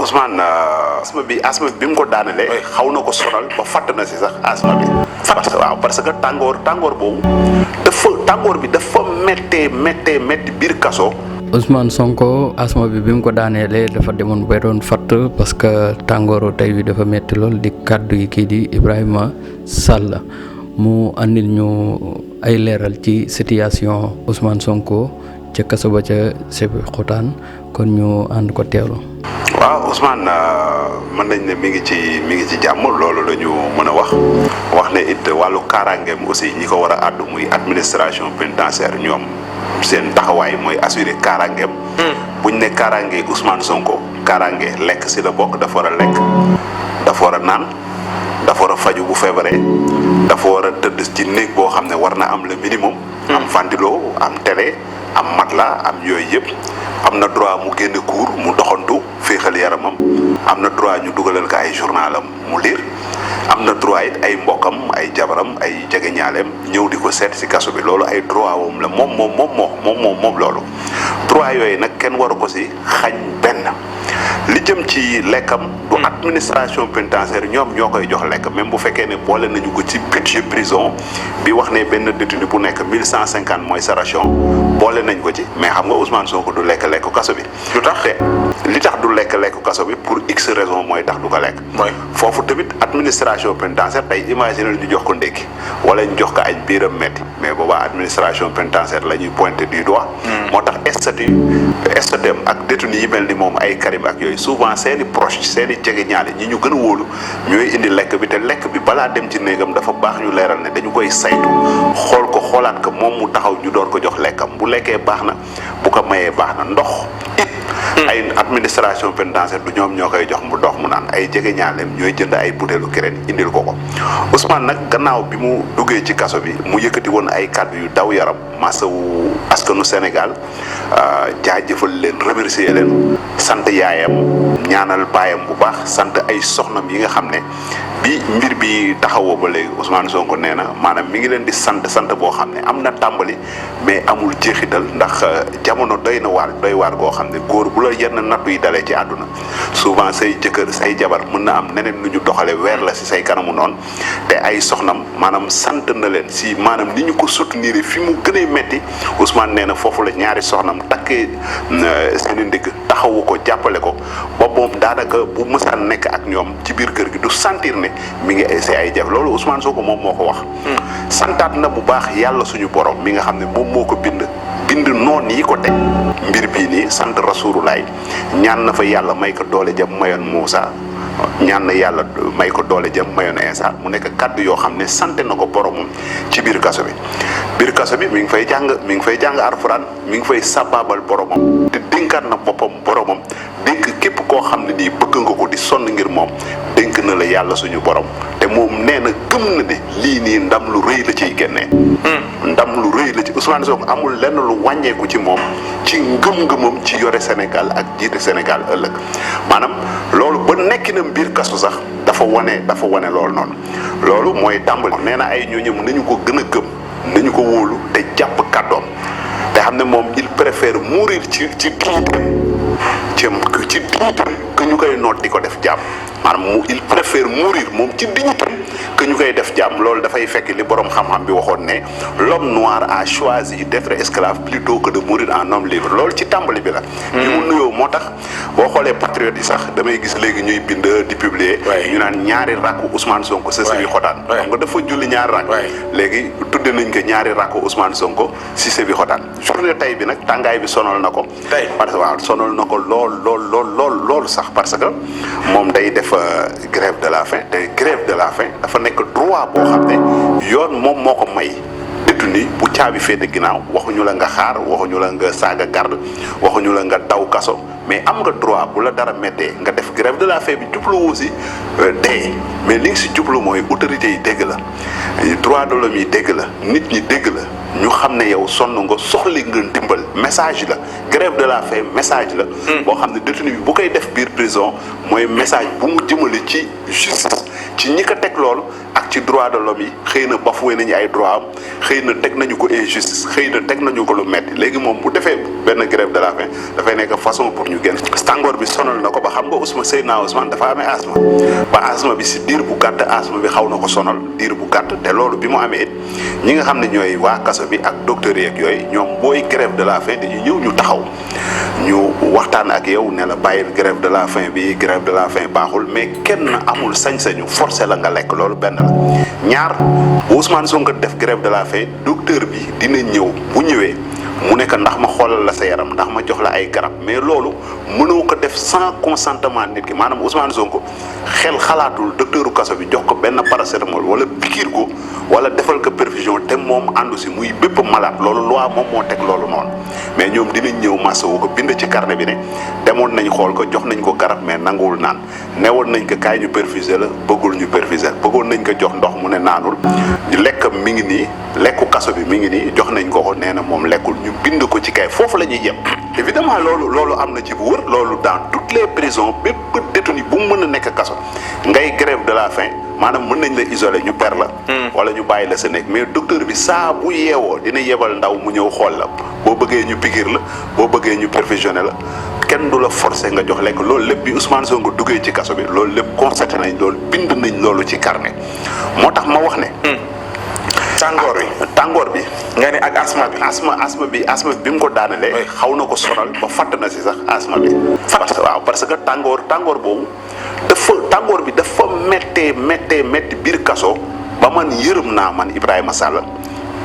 Ousmane asma bi mu ko daanelee xaw na ko sonal ba fàtt na si sax asma bi parce que tàngoor boobu tàngoor bi dafa méttee biir kaso. Ousmane Sonko asma bi mu ko daanelee dafa demoon ba doon fatt parce que tàngooru tey bi dafa métti lool di kàddu yi kii di Ibrahima Sall mu andil ñu ay leeral ci situation Ousmane Sonko ca kaso ba ca Sebikotane kon ñu ànd ko teewlu. waaw Ousmane mën nañ ne mi ngi ci jàmm loolu la ñu mën a wax ne it wàllu kaaraangeem aussi ñi ko war a àddu muy administration pénitentiaire ñoom seen taxawaay mooy assurer kaaraangeem. buñ ne kaaraange Ousmane Sonko kaaraange lekk si la bokk dafa war a lekk dafa war a naan dafa war a faju bu feebaree dafa war a tëdd ci néeg boo xam ne war na am le minimum. am ventilo am télé am matelas am yooyu yëpp. am na droit mu génn cour mu doxantu féexal yaramam am na droit ñu dugalal ko ay journalam mu lire am na droit it ay mbokkam ay jabaram ay jegeñaaleem ñëw di ko seet si kaso bi loolu ay droit wam la moom loolu droit yooyu nag kenn waru ko si xañ benn li jëm ci lekkam du administration pénitentiaire ñoom ñoo koy jox lekk même bu fekkee ne boole nañu ko ci budget prison bi wax ne benn détenu bu nekk 1150 mooy sa ration boole nañ ko ci mais xam nga Ousmane Sonko du lekk kaso bi. lu tax li tax du lekk kaso bi pour x raison mooy tax du ko lekk. mooy foofu tamit administration pénitentiaire tey imaginer ñu jox ko ndékki wala ñu jox ko añ biiram metti mais boobaa administration pénitentiaire la ñuy pointer du doigt. moo tax statut ak détenu yi mel ni moom ay Karim ak yooyu souvent seeni proche seeni jegeñaale ñi ñu gën a wóolu ñooy indi lekk bi te lekk bi balaa dem ci néegam dafa baax ñu leeral ne dañu koy saytu xool ko xoolaat ko moom mu taxaw ñu door ko jox lekkam bu lekkee baax na bu ko mayee baax na ndox it ay administration pénitentiaire du ñoom ñoo koy jox mu dox mu naan ay jegeñaaleem ñooy jënd ay butéelu kireen indil ko Ousmane nag gannaaw bi mu duggee ci kaso bi mu yëkkati woon ay kàddu yu daw yaram masawu askanu Sénégal jaajëfal leen remercier leen sant yaayam ñaanal baayam bu baax sant ay soxnam yi nga xam ne bi mbir bi taxawoo ba léegi Ousmane Sonko nee na maanaam mi ngi leen di sant boo xam ne am na tàmbali mais amul jeexital ndax jamono doy waar goo xam ne góor bu la yenn nattu yi dalee ci àdduna souvent say jëkkër say jabar mën na am neneen nu ñu doxale weer la si say kanamu noonu te ay soxnam maanaam sant na leen si maanaam ni ñu ko soutenir fi mu gën a metti Ousmane nee na foofu la ñaari soxnam takkee seen i ndigg taxawu ko jàppale ko ba moom daanaka bu mësaan nekk ak ñoom ci biir kër gi du sentir ne mi ngi si ay jafe loolu Ousmane Sonko moom moo ko wax. santaat na bu baax yàlla suñu borom mi nga xam ne moom moo ko bind noon yi ko teg mbir bii nii sant Rasulullah ñaan na fa yàlla may ko doole jëm mayoon Moussa ñaan na yàlla may ko doole jëm mayoon Insa mu nekk kàddu yoo xam ne sant na ko boromam ci biir kaso bi. biir kaso bi mi ngi fay jàng Alxuraan mi ngi fay sabaabal boromam te dénkaat na boppam boromam dénk képp koo xam ne nii bëgg nga ko di sonn ngir moom dénk na la yàlla suñu borom te moom nee na gëm na ne lii nii ndam lu rëy la ciy génnee. ndam lu rëy la ci Ousmane Sonko amul lenn lu wàññeeku ci moom ci ngëm-ngëmam ci yore Sénégal ak jiite Sénégal ëllëg maanaam loolu ba nekki na biir kaso sax dafa wane loolu noonu loolu mooy tàmbali. nee na ay ñooñam nañu ko gën a gëm nañu ko wóolu te jàpp kàddoom te xam ne moom il préfère mourir ci diitam que ñu koy noot di ko def jàmm maanaam il préfère mourir moom ci diitam que ñu koy def jàmm loolu dafay fekk li borom xam-xam bi waxoon ne l'homme noir a choisi d'être esclave plutôt que de mourir en homme libre loolu ci tàmbali bi la. li mu nuyoo moo tax boo xoolee patriote yi sax damay gis léegi ñuy bind di publier. ñu naan ñaari rakku Ousmane Sonko sa Sebikotane. xam nga dafa julli ñaari rakk. léegi tudde nañ ko ñaari rakku Ousmane Sonko si Sebikotane journée tey bi nag tàngaay bi sonal na ko. parce que waaw sonal na ko lool sax parce que moom day def grève de la faim te grève de la faim dafa nekk droit boo xam ne yoon moom moo ko may détenu bu caabi féete ginnaaw waxuñu la nga xaar waxuñu la nga saaga garde waxuñu la nga daw kaso mais am nga droit bu la dara méttee nga def grève de la faim bi jubluwoo si dee mais li nga si jublu mooy autorités yi dégg la droit de l'homme yi dégg la nit ñi dégg la ñu xam ne yow sonn nga soxli nga ndimbal message la grève de la faim message la boo xam ne détenu bi bu koy def biir prison mooy message bu mu jëmale ci justice ci ñi ko teg loolu ak ci droit de l'homme yi xëy na bafoué nañu ay droit am xëy na teg nañu ko injustice xëy na teg nañu ko lu metti léegi moom bu defee benn grève de la faim dafay nekk façon pour ñu génn tàngoor bi sonal na ko ba xam nga Ousmane dafa amee asthme ba asthme bi si diir bu gàtt asthme bi xaw na ko sonal diir bu gàtt te loolu bi mu amee it ñi nga xam ne ñooy waa kaso bi ak docteurs yeeg yooyu ñoom booy grève de la faim dañuy ñëw ñu taxaw ñu waxtaan ak yow ne la bàyyil grève de la faim bi grève de la faim baaxul mais kenn amul sañ-sañu forcé la nga lekk loolu benn la ñaar Ousmane Sonko def grève de la faim docteur bi dina ñëw bu ñëwee mu nekk ndax ma xoolal la sa yaram ndax ma jox la ay garab mais loolu mënoo ko def sans consentement nit ki maanaam Ousmane Sonko xel xalaatul docteuru kaso bi jox ko benn paracétamol wala piqûre ko wala defal ko perfusion te moom àndu si muy bépp malade loolu loi moom moo teg loolu noonu mais ñoom dinañ ñëw masawu ko bind ci carnet bi ne demoon nañ xool ko jox nañ ko garab mais nanguwul naan newoon nañ ko kaay ñu perfuser la bëggul ñu perfuser bëggoon nañ ko jox ndox mu ne naanul lekk mi ngi nii lekku kaso bi mi ngi nii jox nañ ko nee na moom lekkul ñu bind ko ci kay foofu la ñuy yem évidemment loolu am na ci bu wër loolu dans toutes les prisons bépp détenu bu mu mën a nekk kaso ngay grève de la faim maanaam mën nañ la isoler ñu per la wala ñu bàyyi la sa nekk mais docteur bi saa bu yeewoo dina yebal ndaw mu ñëw xool la boo bëggee ñu piqûre la boo bëggee ñu perfusionné la kenn du la forcer nga jox lekk loolu lépp bi Ousmane Sonko duggee ci kaso bi loolu lépp constaté nañ loolu bind nañ loolu ci carnet moo tax ma wax ne tàngoor bi nga ne ak asma bi mu ko daanalee xaw na ko sonal ba fàtt na si sax asma bi parce que tàngoor boobu tàngoor bi dafa métti biir kaso ba man yërëm naa man Ibrahima Sall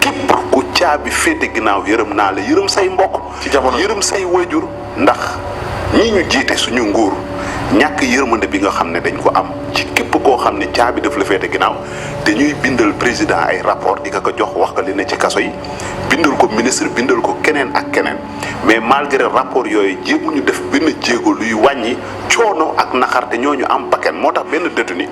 képp ku caabi féete ginnaaw yërëm naa la yërëm say mbokk ci jamono yërëm say wajur ndax ñii ñu jiite suñu nguur ñàkk yërmande bi nga xam ne dañ ko am ci képp koo xam ne caabi daf la féete ginnaaw te ñuy bindal président ay rapport di ko jox wax ko li ne ci kaso yi bindal ko ministre bindal ko keneen ak keneen mais malgré rapport yooyu jéemuñu def benn jéego luy wàññi coono ak naxar te ñooñu am bakken moo tax benn détenu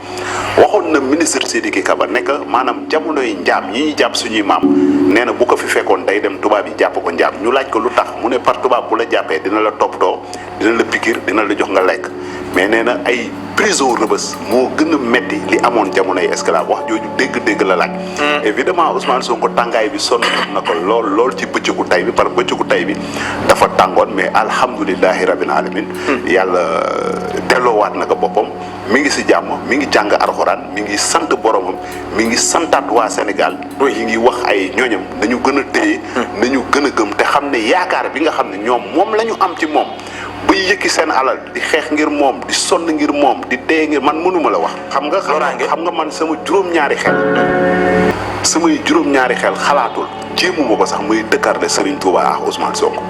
waxoon na ministre Sidiki Kaba nekk maanaam jamonoy njaam ñi ñuy jàpp suñuy maam nee na bu ko fi fekkoon day dem tubaab yi jàpp ko njaam ñu laaj ko lu tax mu ne par tubaab bu la jàppee dina la toppatoo dina la piqûre dina la jox nga lekk mais nee na ay prison Rebeuss moo gën a metti li amoon jamonoy esclave wax jooju dégg la laaj. évidemment Ousmane Sonko tàngaay bi sonn na ko lool ci bëccëgu tay bi par bëccëgu tay bi dafa tàngoon mais alhamdulilahi rabbil alamin yàlla delloowaat na ko boppam mi ngi si jàmm mi ngi jàng alxuraan mi ngi sant boromam mi ngi santaat waa Sénégal yi ngi wax ay ñooñam nañu gën a téye nañu gën a gëm te xam ne yaakaar bi nga xam ne ñoom moom la ñu am ci moom buy yëkki seen alal di xeex ngir moom di sonn ngir moom di dee ngir man mënuma la wax xam nga man sama juróom-ñaari xel xalaatul jéemuma ko sax muy dëkkarle Serigne Touba ak Ousmane Sonko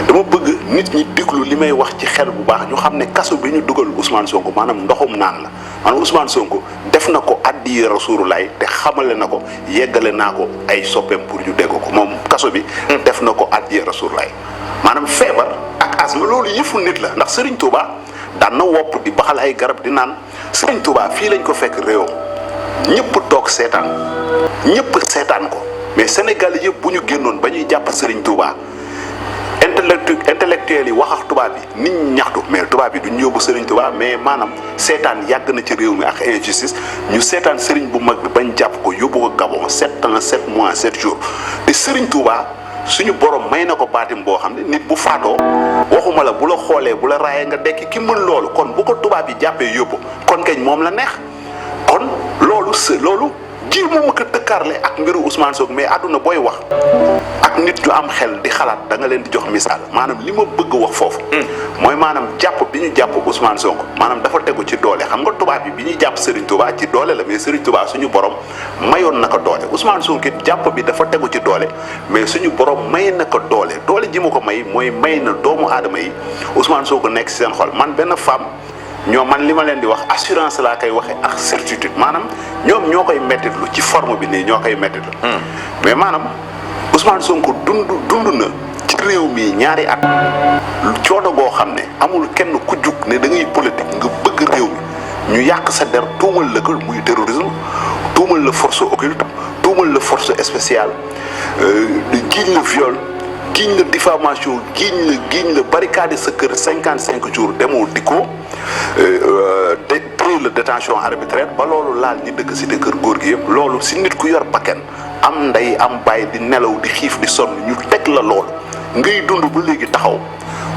dama bëgg nit ñi déglu li may wax ci xel bu baax ñu xam ne kaso bi ñu dugal Ousmane Sonko maanaam ndoxum naan la maanaam Ousmane Sonko def na ko addiya Rasulullah te xamale na ko yeggale naa ko ay soppeem pour ñu dégg ko moom kaso bi def na ko addiya Rasulullah maanaam feebar ak asma loolu yëfu nit la ndax Serigne Touba daan na wopp di baxal ay garab di naan Serigne Touba fii lañ ko fekk réewam ñëpp toog seetaan ko mais Sénégal yëpp bu ñu génnoon ba ñuy jàpp Serigne Touba intellectuel yi wax ak tubaab bi nit ñi ñaxtu mais tubaab bi duñ yóbbu Serigne Touba mais maanaam seetaan yàgg na ci réew mi ak injustice ñu seetaan Serigne bu mag bi bañ jàpp ko yóbbu ko Gabon 7 mois 7 jours te Serigne Touba suñu borom may na ko baatim boo xam ne nit bu faatoo waxuma la bu la xoolee bu la raayee nga dekki ki mën loolu kon bu ko tubaab yi jàppee yóbbu kon keñ moom la neex kon loolu ji moom ko tëkkaarle ak mbiru Ousmane Sonko mais àdduna booy wax ak nit ñu am xel di xalaat da nga leen di jox misaal maanaam li ma bëgg wax foofu mooy maanaam jàpp bi ñu jàpp Ousmane Sonko maanaam dafa tegu ci doole xam nga tubaab bi ñuy jàpp Serigne Touba ci doole la mais Serigne Touba suñu borom mayoon na ko doole Ousmane Sonko jàpp bi dafa tegu ci doole mais suñu borom may na ko doole ji ma ko may na doomu aadama yi Ousmane Sonko nekk si seen xol man benn femme man li ma leen di wax assurance laa koy waxee ak certitude maanaam ñoom ñoo koy mettitlu ci forme bi nii ñoo koy mettitlu mais maanaam Ousmane Sonko dund na ci réew mi ñaari at coono goo xam ne amul kenn ku jug ne da ngay politique nga bëgg réew mi ñu yàq sa der tuumal la ko muy terrorisme tuumal la force occulte tuumal la force spéciale jiiñ la viol giñ la diffamation giñ la barricade sa kër 55 jours demoo dikkoo te wéy la détention arbitraire ba loolu laal ñi dëkk cité kër góor gi yëpp loolu si nit ku yor bakken am ndey am bàyyi di nelaw di xiif di sonn ñu teg la loolu ngay dund ba léegi taxaw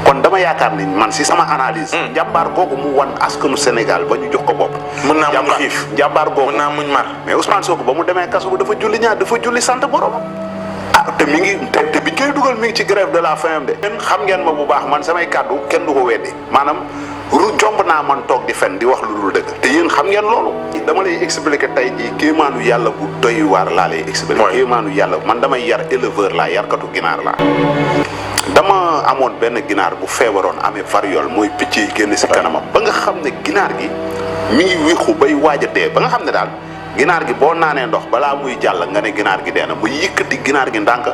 kon dama yaakaar ni man si sama analyse jàmbaar googu mu wan askanu Sénégal ba ñu jox ko bopp mën naa muñ xiif jàmbaar googu mën naa muñ mar mais Ousmane Sonko ba mu demee kaso dafa julli dafa julli sant borom te mi ngi te biñ koy dugal mi ngi ci grève de la faim de xam ngeen ma bu baax man samay kàddu kenn du ko weddi maanaam jomb naa man toog di fen di wax lu dul dëgg te yéen xam ngeen loolu dama lay expliquer tey jii kéemaanu yàlla bu doy waar laa lay expliquer kéemaanu yàlla man damay yar éleveur laa yarkatu ginaar laa dama amoon benn ginaar bu feebaroon amee variole mooy picc yi génn si kanamam ba nga xam ne ginaar gi mi ngi wéexu bay waaj a dee ba nga xam ne daal ginaar gi boo naanee ndox balaa muy jàll nga ne ginaar gi dee na mu yëkkati ginaar gi ndànk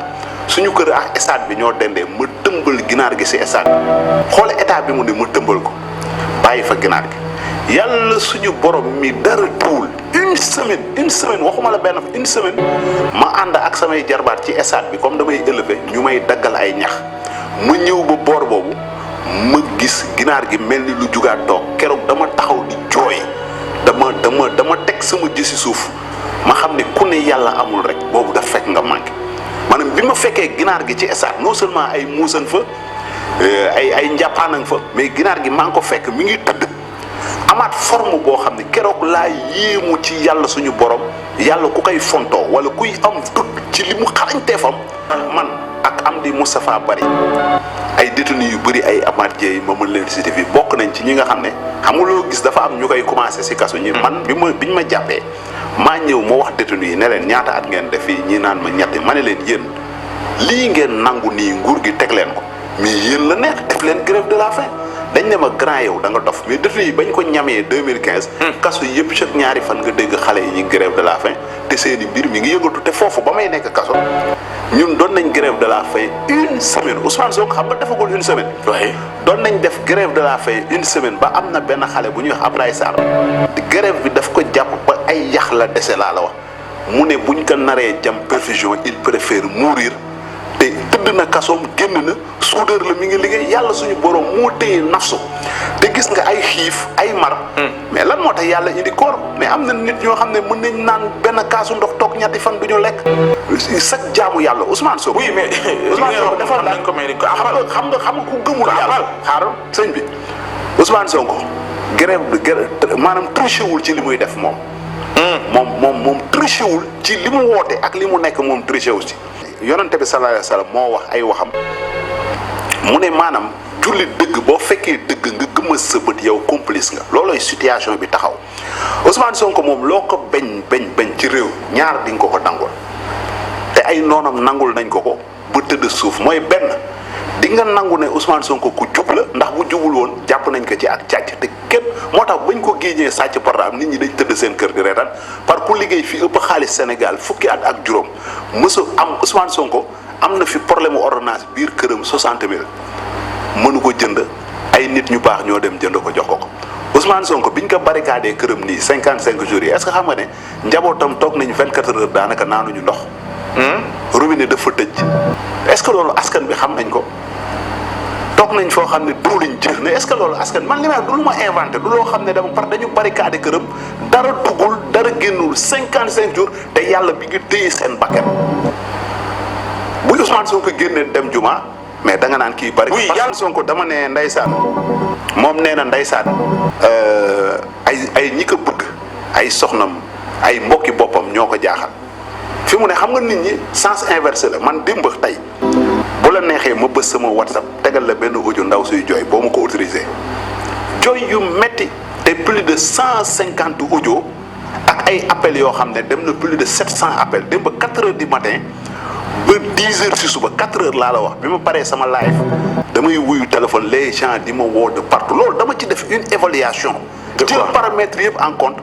suñu kër ak stade bi ñoo dendee ma tëmbal ginaar gi si stade bi xoole état bi mu ne ma tëmbal ko bàyyi fa ginaar gi yàlla suñu borom mi dara tuul une semaine waxuma la benn une semaine ma ànd ak samay jarbaat ci stade bi comme damay élever ñu may daggal ay ñax ma ñëw ba boor boobu ma gis ginaar gi mel ni lu jugaat toog keroog dama taxaw di jooy dama teg sama jë si suuf ma xam ne ku ne yàlla amul rek boobu daf fekk nga manqué maanaam bi ma fekkee ginaar gi ci stade non seulement ay muusan fa ay njàppaanan fa mais ginaar gi maa ngi ko fekk mi ngi tëdd amaat forme boo xam ne keroog laa yéemu ci yàlla suñu borom yàlla ku koy fontoo wala kuy am tut ci li mu xarañteefam man ak am di Moustapha Bari ay détenus yu bëri ay Amath Dieye ma mën leen cité fii bokk nañ ci ñi nga xam ne xam nga loo gis dafa am ñu koy commencé si kaso ñi man biñ ma jàppee maa ñëw ma wax détenus yi ne leen ñaata at ngeen def fii ñi naan ma ñetti ma ne leen yéen lii ngeen nangu nii nguur gi teg leen ko mais yéen la neex def leen grève de la faim dañ ne ma grand yow da nga dof mais détenus yi bañ ko ñamee 2015 kaso yëpp chaque ñaari fan nga dégg xale yi ñi grève de la faim te seeni mbir mi ngi yëngatu te foofu ba may nekk kaso ñun doon nañ grève de la faim une semaine Ousmane Sonko xam nga defagul une semaine doon nañ def grève de la faim une semaine ba am na benn xale bu ñuy wax Ablaye Sarr grève bi daf ko jàpp ba ay yax la dese laa la wax mu ne buñ ko naree jam perfusion il préfère mourir te tëdd na kasoom génn na soudeur la mi ngi liggéey yàlla suñu borom moo téye nafsu te gis nga ay xiif ay mar mais lan moo tax yàlla indi koor mais am na nit ñoo xam ne mën nañ naan benn kaasu ndox toog ñetti fan du ñu lekk sax jaamu yàlla Ousmane Sonko oui mais Ousmane Sonko dafa nañ ko may xam nga ku gëmul yàlla xaaral sëñ bi Ousmane Sonko grève maanaam triché wul ci li muy def moom triché wul ci li mu woote ak li mu nekk moom triché wu ci yonente bi sallallahu alayhi wa sallam moo wax ay waxam mu ne maanaam jullit dëgg boo fekkee dëgg nga gëmma sa bët yow complice nga loolooy situation bi taxaw Ousmane Sonko moom loo ko bañ ci réew ñaar di nga ko nangul te ay noonam nangul nañ ko ba tëdd suuf mooy benn di nga nangu ne Ousmane Sonko ku jub la ndax bu jubul woon jàpp nañ ko ci ak càcc te kenn moo tax bañ ko géejee sàcc portable nit ñi dañ tëdd seen kër di reetaan par ku liggéey fi ëpp xaalis Sénégal fukki at ak juróom mësu am Ousmane Sonko am na fi problème ordonnance biir këram 60 000 mënu ko jënd ay nit ñu baax ñoo dem jënd ko jox ko Ousmane Sonko biñ ko barricadé këram nii 55 jours yi est-ce que xam nga ne njabootam toog nañ 24 heures daanaka naanuñu ndox. robinet dafa tëj est-ce que loolu askan bi xam nañ ko toog nañ foo xam ne duuliñ jeex na est-ce que loolu askan man li may du lu ma inventé du loo xam ne dama par dañu barricadé këram dara duggul dara génnul 55 jours te yàlla bi ngi téye seen bakkan bu Ousmane Sonko génnee dem juma mais da nga naan kii bari. oui yàlla Sonko dama ne ndeysaan moom nee na ndeysaan ay ñi ko bëgg ay soxnam ay mbokki boppam ñoo ko jaaxal. fi mu ne xam nga nit ñi sens inversé la man démb tey bu la neexee ma bës sama WhatsApp tegal la benn audio ndaw suy jooy boo ma ko autorisé jooy yu metti te plus de 150 audio ak ay appels yoo xam ne dem na plus de 700 appels démb 4 heures du matin ba 10 heures si suba 4 heures laa la wax bi ma paree sama live damay wuyu téléphone les gens di ma woo de partout loolu dama ci def une évaluation jël paramètres yëpp en compte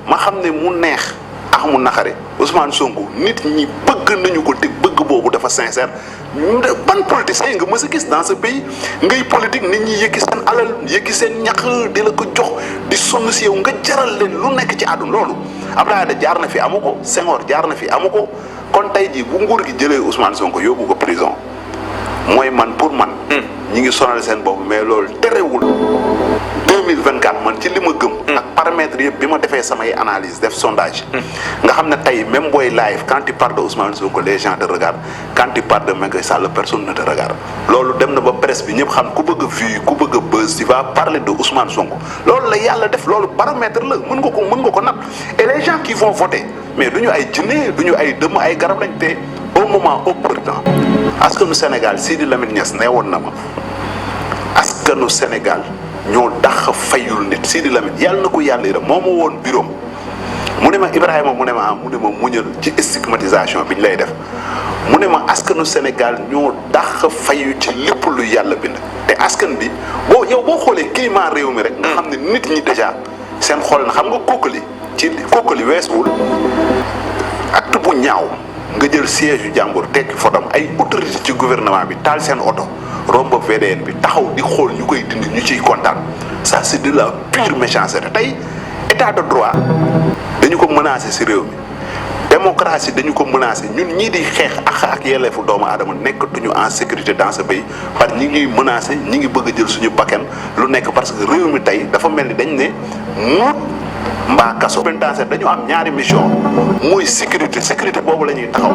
ma xam ne mu neex ak mu naqari Ousmane Sonko nit ñi bëgg nañu ko te bëgg boobu dafa sincère ban politicien nga mës a gis dans ce pays ngay politique nit ñi yëkki seen alal yëkki seen ñaq di la ko jox di sonn si yow nga jaral leen lu nekk ci àdduna loolu Abdoulaye jaar na fi amu ko Senghor jaar na fi amu ko kon tey jii bu nguur gi jëlee Ousmane Sonko yóbbu ko prison mooy man pour man ñi ngi sonal seen bopp mais loolu terewul 2024 man ci li ma gëm ak paramètres yëpp bi ma defee samay analyse def sondage nga xam ne tey même booy live quand tu parles de Ousmane Sonko les gens te regardent quand tu parles de Macky Sall personne ne te regarde loolu dem na ba presse bi ñëpp xam ku bëgg a vue ku bëgg a buzz tu vas parler de Ousmane Sonko loolu la yàlla def loolu paramètre la mën nga ko nat et les gens qui vont voter mais duñu ay jinne duñu ay dëmm ay garab lañ te au moment opportun askanu Sénégal Sidi Lamine Niass nee woon na ma askanu Sénégal ñoo dàq fayul nit Sidi Lamine yàlla na ko yàlla yërëm moo ma woon bureau mu ne ma Ibrahima mu ne ma muñal ci stigmatisation bi ñu lay def mu ne ma askanu Sénégal ñoo dàq fayu ci lépp lu yàlla bind te askan bi boo xoolee climat réew mi rek nga xam ne nit ñi déjà seen xol na xam nga kookali weesuwul acte bu ñaaw nga jël siège yu jàmbur tekki fotom ay autorité ci gouvernement bi taal seen oto romb VDN bi taxaw di xool ñu koy dindi ñu ciy kontaan ça c'est de la pure méchanceté tey état de droit dañu ko menacé ci réew mi démocratie dañu ko menacé ñun ñii di xeex ak yelleefu doomu aadama nekkatuñu en sécurité dans ce pays parce que ñi ngi menacé ñi ngi bëgg a jël suñu bakkan lu nekk parce que réew mi tey dafa mel ni dañ ne muut mbaa kaso pénitentiaire dañu am ñaari mission muy sécurité boobu la ñuy taxaw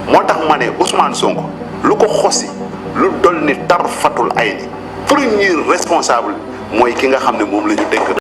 moo tax ma ne Ousmane Sonko lu ko xosi lu dol ni tar fatul ay ni premier responsable mooy ki nga xam ne moom la ñu dénk